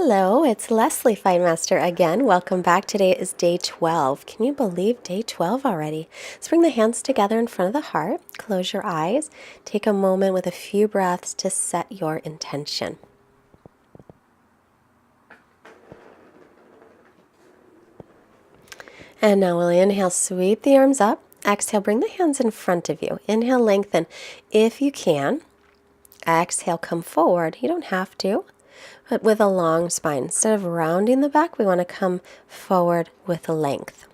Hello, it's Leslie Fightmaster again. Welcome back. Today is day 12. Can you believe day 12 already? Let's bring the hands together in front of the heart. Close your eyes. Take a moment with a few breaths to set your intention. And now we'll inhale, sweep the arms up. Exhale, bring the hands in front of you. Inhale, lengthen if you can. Exhale, come forward. You don't have to. But with a long spine. Instead of rounding the back, we want to come forward with a length.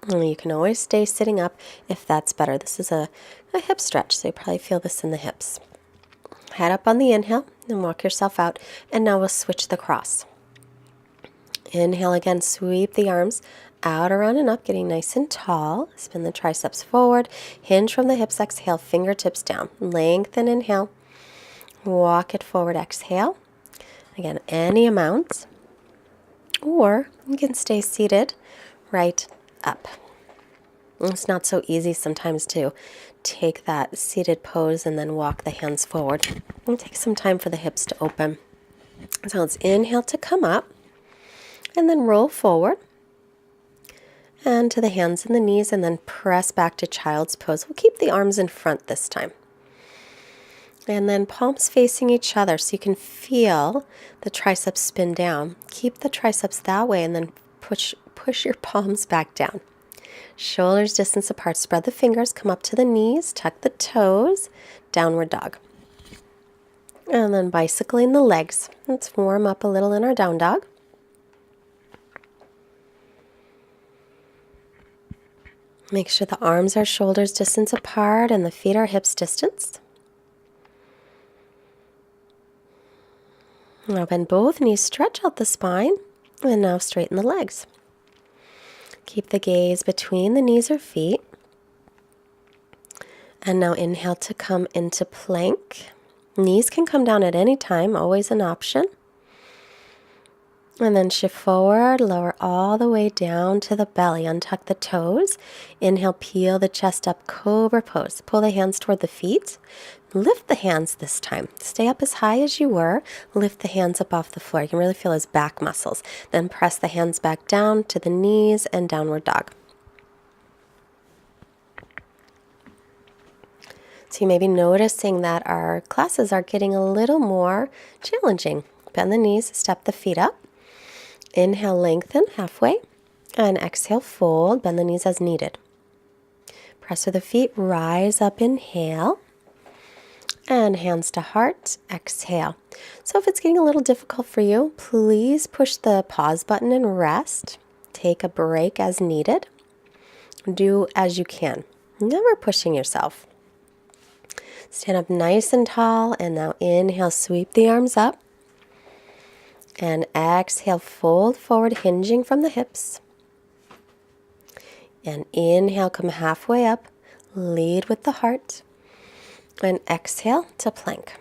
And you can always stay sitting up if that's better. This is a hip stretch, so you probably feel this in the hips. Head up on the inhale and walk yourself out. And now we'll switch the cross. Inhale again, sweep the arms out, around, and up, getting nice and tall. Spin the triceps forward. Hinge from the hips. Exhale, fingertips down. Lengthen, inhale. Walk it forward, exhale. Again, any amount, or you can stay seated right up. It's not so easy sometimes to take that seated pose and then walk the hands forward. It'll take some time for the hips to open. So let's inhale to come up, and then roll forward, and to the hands and the knees, and then press back to child's pose. We'll keep the arms in front this time. And then palms facing each other so you can feel the triceps spin down. Keep the triceps that way and then push your palms back down. Shoulders distance apart. Spread the fingers, come up to the knees, tuck the toes, downward dog. And then bicycling the legs. Let's warm up a little in our down dog. Make sure the arms are shoulders distance apart and the feet are hips distance. Now bend both knees, stretch out the spine, and now straighten the legs. Keep the gaze between the knees or feet. And now inhale to come into plank. Knees can come down at any time, always an option. And then shift forward, lower all the way down to the belly. Untuck the toes. Inhale, peel the chest up, cobra pose. Pull the hands toward the feet. Lift the hands this time. Stay up as high as you were. Lift the hands up off the floor. You can really feel his back muscles. Then press the hands back down to the knees and downward dog. So you may be noticing that our classes are getting a little more challenging. Bend the knees, step the feet up. Inhale, lengthen halfway. And exhale, fold. Bend the knees as needed. Press with the feet, rise up, inhale. And hands to heart, exhale. So if it's getting a little difficult for you, please push the pause button and rest. Take a break as needed. Do as you can. Never pushing yourself. Stand up nice and tall, and now inhale, sweep the arms up. And exhale, fold forward, hinging from the hips. And inhale, come halfway up, lead with the heart. And exhale to plank.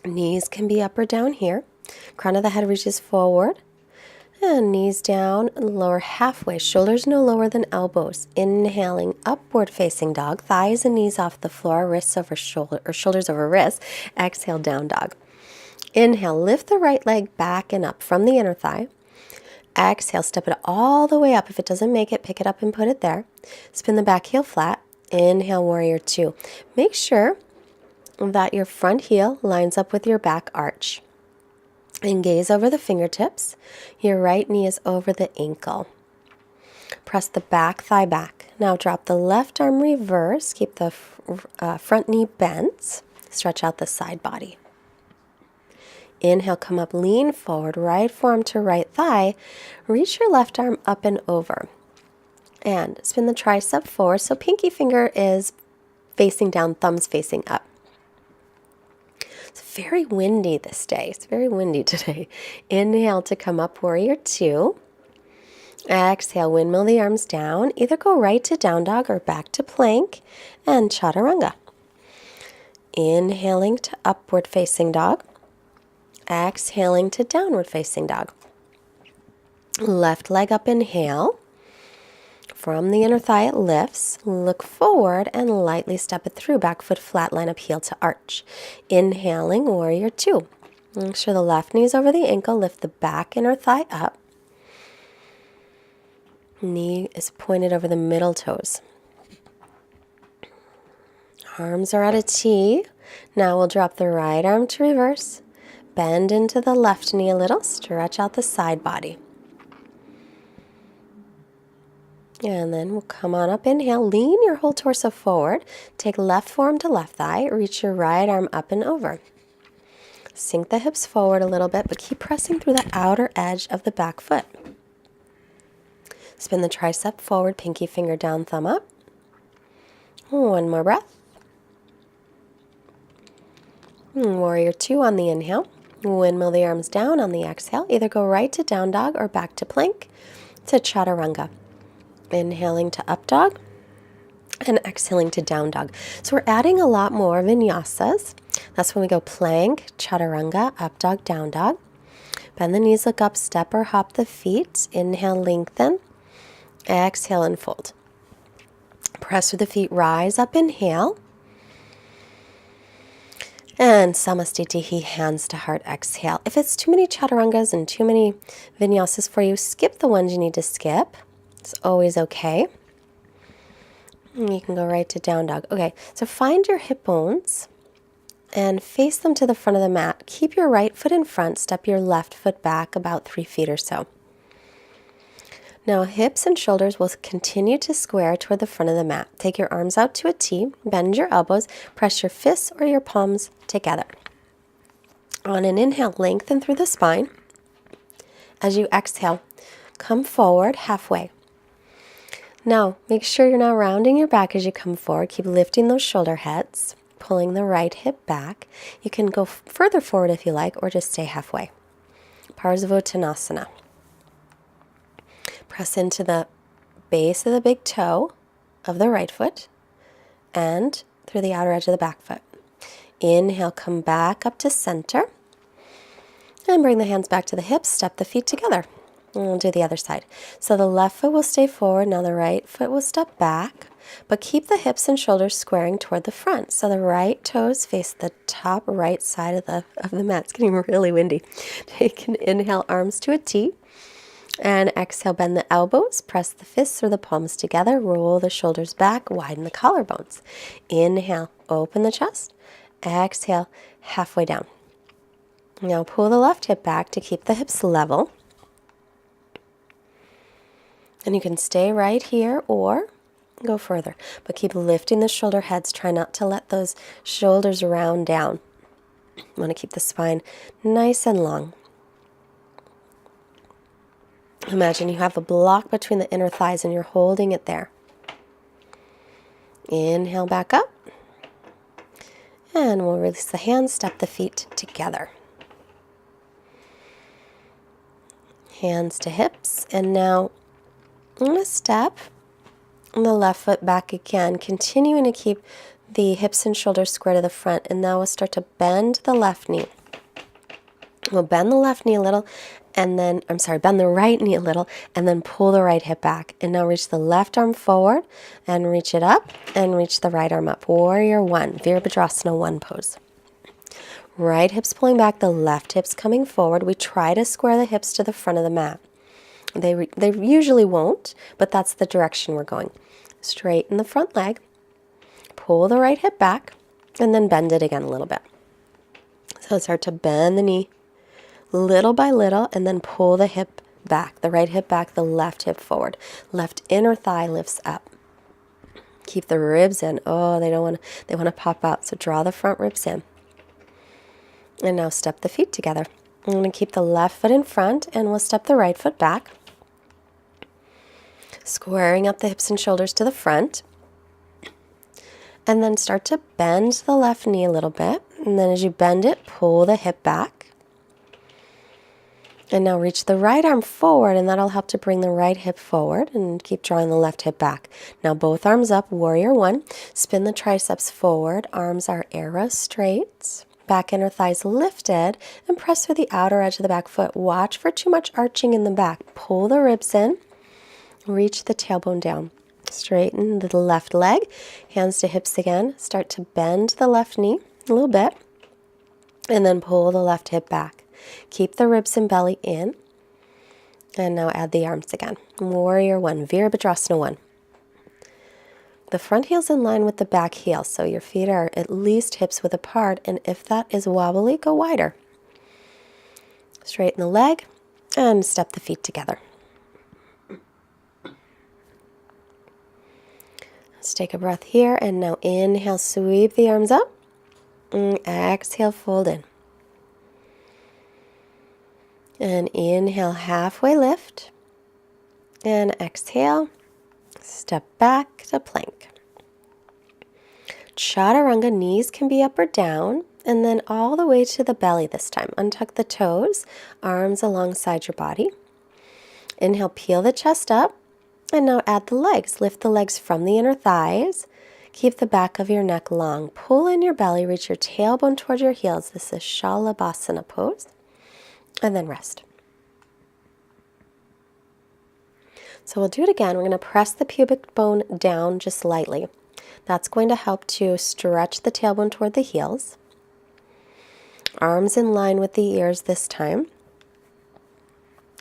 Knees can be up or down here. Crown of the head reaches forward. And knees down, lower halfway. Shoulders no lower than elbows. Inhaling, upward facing dog. Thighs and knees off the floor, wrists over shoulder, or shoulders over wrists. Exhale, down dog. Inhale, lift the right leg back and up from the inner thigh. Exhale, step it all the way up. If it doesn't make it, pick it up and put it there. Spin the back heel flat. Inhale, warrior two. Make sure that your front heel lines up with your back arch. And gaze over the fingertips. Your right knee is over the ankle. Press the back thigh back. Now drop the left arm reverse. Keep the front knee bent. Stretch out the side body. Inhale, come up, lean forward, right forearm to right thigh. Reach your left arm up and over. And spin the tricep forward, so pinky finger is facing down, thumbs facing up. It's very windy this day. It's very windy today. Inhale to come up, warrior two. Exhale, windmill the arms down. Either go right to down dog or back to plank and chaturanga. Inhaling to upward facing dog. Exhaling to downward facing dog. Left leg up, inhale. From the inner thigh, it lifts. Look forward and lightly step it through. Back foot flat, line up, heel to arch. Inhaling, warrior two. Make sure the left knee's over the ankle. Lift the back inner thigh up. Knee is pointed over the middle toes. Arms are at a T. Now we'll drop the right arm to reverse. Bend into the left knee a little. Stretch out the side body. And then we'll come on up. Inhale. Lean your whole torso forward. Take left forearm to left thigh. Reach your right arm up and over. Sink the hips forward a little bit, but keep pressing through the outer edge of the back foot. Spin the tricep forward, pinky finger down, thumb up. One more breath. Warrior two on the inhale. Windmill the arms down on the exhale. Either go right to down dog or back to plank to chaturanga. Inhaling to up dog and exhaling to down dog. So we're adding a lot more vinyasas. That's when we go plank, chaturanga, up dog, down dog. Bend the knees, look up, step or hop the feet. Inhale, lengthen. Exhale and fold. Press through the feet, rise up, inhale. And Samastitihi, hands to heart, exhale. If it's too many chaturangas and too many vinyasas for you, skip the ones you need to skip. It's always okay. And you can go right to down dog. Okay, so find your hip bones and face them to the front of the mat. Keep your right foot in front, step your left foot back about 3 feet or so. Now hips and shoulders will continue to square toward the front of the mat. Take your arms out to a T, bend your elbows, press your fists or your palms together. On an inhale, lengthen through the spine. As you exhale, come forward halfway. Now, make sure you're not rounding your back as you come forward. Keep lifting those shoulder heads, pulling the right hip back. You can go further forward if you like, or just stay halfway. Parsvottanasana. Press into the base of the big toe of the right foot and through the outer edge of the back foot. Inhale, come back up to center. And bring the hands back to the hips, step the feet together. And we'll do the other side. So the left foot will stay forward, now the right foot will step back, but keep the hips and shoulders squaring toward the front. So the right toes face the top right side of the mat. It's getting really windy. Take an inhale, arms to a T. And exhale, bend the elbows, press the fists or the palms together, roll the shoulders back, widen the collarbones. Inhale, open the chest. Exhale, halfway down. Now pull the left hip back to keep the hips level. And you can stay right here or go further, but keep lifting the shoulder heads. Try not to let those shoulders round down. You want to keep the spine nice and long. Imagine you have a block between the inner thighs and you're holding it there. Inhale back up. And we'll release the hands, step the feet together. Hands to hips. And now I'm going to step the left foot back again, continuing to keep the hips and shoulders square to the front. And now we'll start to bend the left knee. We'll bend the left knee a little, and then, bend the right knee a little, and then pull the right hip back. And now reach the left arm forward, and reach it up, and reach the right arm up. Warrior one, Virabhadrasana one pose. Right hips pulling back, the left hips coming forward. We try to square the hips to the front of the mat. They usually won't, but that's the direction we're going. Straighten the front leg, pull the right hip back, and then bend it again a little bit. So start to bend the knee little by little, and then pull the hip back, the right hip back, the left hip forward. Left inner thigh lifts up. Keep the ribs in. Oh, they want to pop out, so draw the front ribs in. And now step the feet together. I'm going to keep the left foot in front, and we'll step the right foot back. Squaring up the hips and shoulders to the front. And then start to bend the left knee a little bit. And then as you bend it, pull the hip back. And now reach the right arm forward, and that'll help to bring the right hip forward, and keep drawing the left hip back. Now both arms up, warrior one. Spin the triceps forward, arms are arrow straight. Back inner thighs lifted, and press through the outer edge of the back foot. Watch for too much arching in the back. Pull the ribs in, reach the tailbone down. Straighten the left leg, hands to hips again. Start to bend the left knee a little bit. And then pull the left hip back. Keep the ribs and belly in. And now add the arms again. Warrior one, Virabhadrasana one. The front heel's in line with the back heel, so your feet are at least hips width apart, and if that is wobbly, go wider. Straighten the leg and step the feet together. Let's take a breath here, and now inhale, sweep the arms up. Exhale, fold in. And inhale, halfway lift. And exhale, step back to plank. Chaturanga, knees can be up or down, and then all the way to the belly this time. Untuck the toes, arms alongside your body. Inhale, peel the chest up, and now add the legs. Lift the legs from the inner thighs. Keep the back of your neck long. Pull in your belly, reach your tailbone toward your heels. This is Shalabhasana pose, and then rest. So we'll do it again. We're going to press the pubic bone down just lightly. That's going to help to stretch the tailbone toward the heels. Arms in line with the ears this time.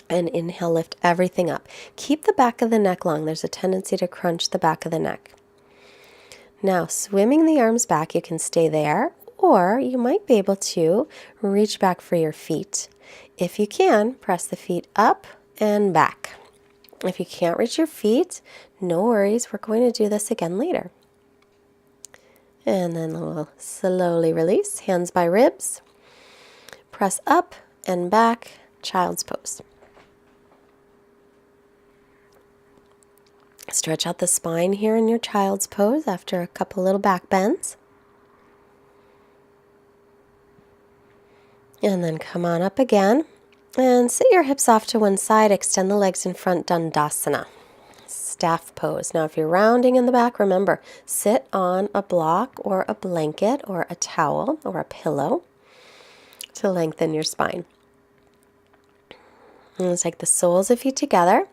And inhale, lift everything up. Keep the back of the neck long. There's a tendency to crunch the back of the neck. Now, swimming the arms back, you can stay there, or you might be able to reach back for your feet. If you can, press the feet up and back. If you can't reach your feet, no worries. We're going to do this again later. And then we'll slowly release, hands by ribs. Press up and back, child's pose. Stretch out the spine here in your child's pose after a couple little back bends. And then come on up again. And sit your hips off to one side, extend the legs in front, Dandasana. Staff pose. Now if you're rounding in the back, remember, sit on a block or a blanket or a towel or a pillow to lengthen your spine. And let's take the soles of feet together.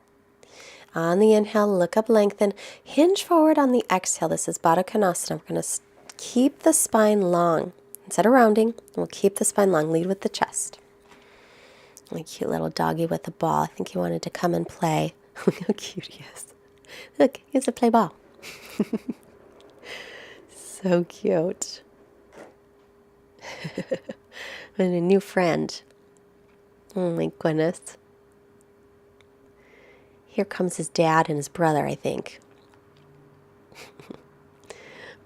On the inhale, look up, lengthen. Hinge forward on the exhale. This is Baddha Konasana. We're going to keep the spine long. Instead of rounding, we'll keep the spine long. Lead with the chest. A cute little doggy with a ball. I think he wanted to come and play. Look how cute he is. Look, he has a play ball. So cute. And a new friend. Oh my goodness. Here comes his dad and his brother, I think.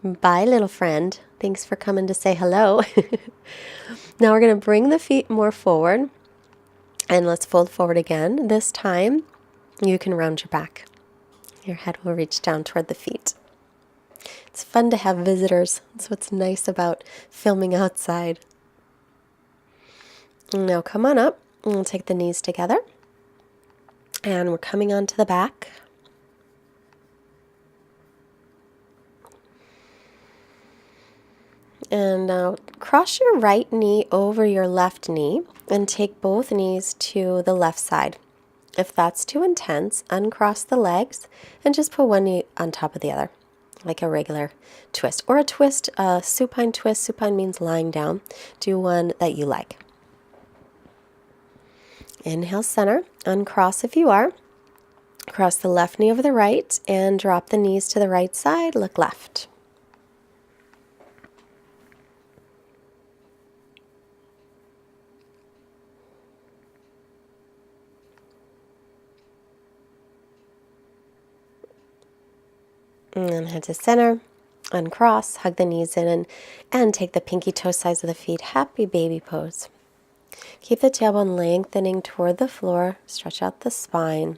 Bye, little friend. Thanks for coming to say hello. Now we're going to bring the feet more forward. And let's fold forward again. This time, you can round your back. Your head will reach down toward the feet. It's fun to have visitors. That's what's nice about filming outside. Now come on up. We'll take the knees together. And we're coming onto the back. And now cross your right knee over your left knee and take both knees to the left side. If that's too intense, uncross the legs and just put one knee on top of the other, like a regular twist. Or a twist, a supine twist. Supine means lying down. Do one that you like. Inhale, center. Uncross if you are. Cross the left knee over the right and drop the knees to the right side. Look left. And then head to center, uncross, hug the knees in, and take the pinky toe sides of the feet. Happy baby pose. Keep the tailbone lengthening toward the floor. Stretch out the spine.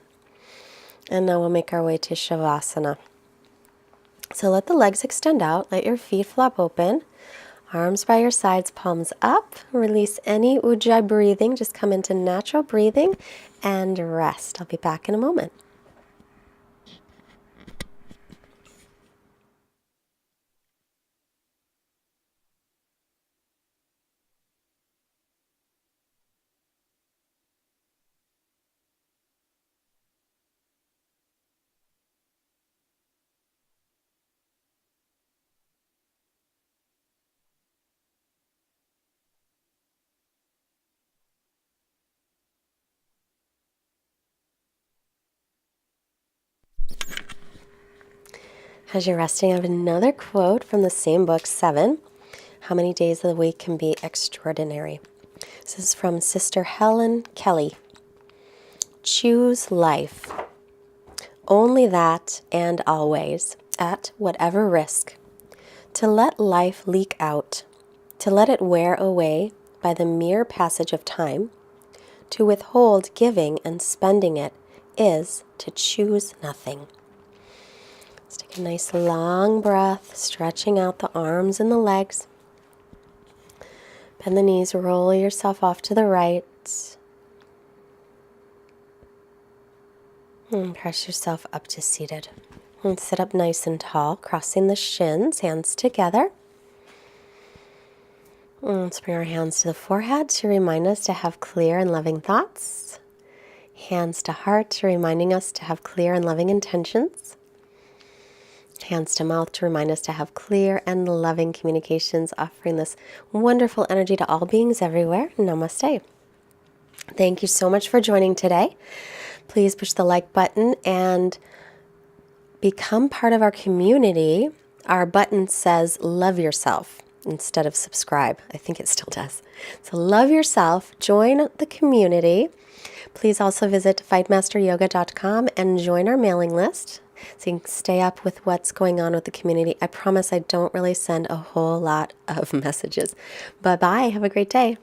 And now we'll make our way to Shavasana. So let the legs extend out. Let your feet flop open. Arms by your sides, palms up. Release any ujjayi breathing. Just come into natural breathing and rest. I'll be back in a moment. As you're resting, I have another quote from the same book, 7. How many days of the week can be extraordinary? This is from Sister Helen Kelly. Choose life. Only that and always, at whatever risk. To let life leak out, to let it wear away by the mere passage of time, to withhold giving and spending it is to choose nothing. Let's take a nice long breath, stretching out the arms and the legs. Bend the knees, roll yourself off to the right. And press yourself up to seated. And sit up nice and tall, crossing the shins, hands together. And let's bring our hands to the forehead to remind us to have clear and loving thoughts. Hands to heart, reminding us to have clear and loving intentions. Hands to mouth to remind us to have clear and loving communications, offering this wonderful energy to all beings everywhere. Namaste. Thank you so much for joining today. Please push the like button and become part of our community. Our button says love yourself instead of subscribe. I think it still does. So love yourself, join the community. Please also visit fightmasteryoga.com and join our mailing list so you can stay up with what's going on with the community. I promise I don't really send a whole lot of messages. Bye-bye. Have a great day.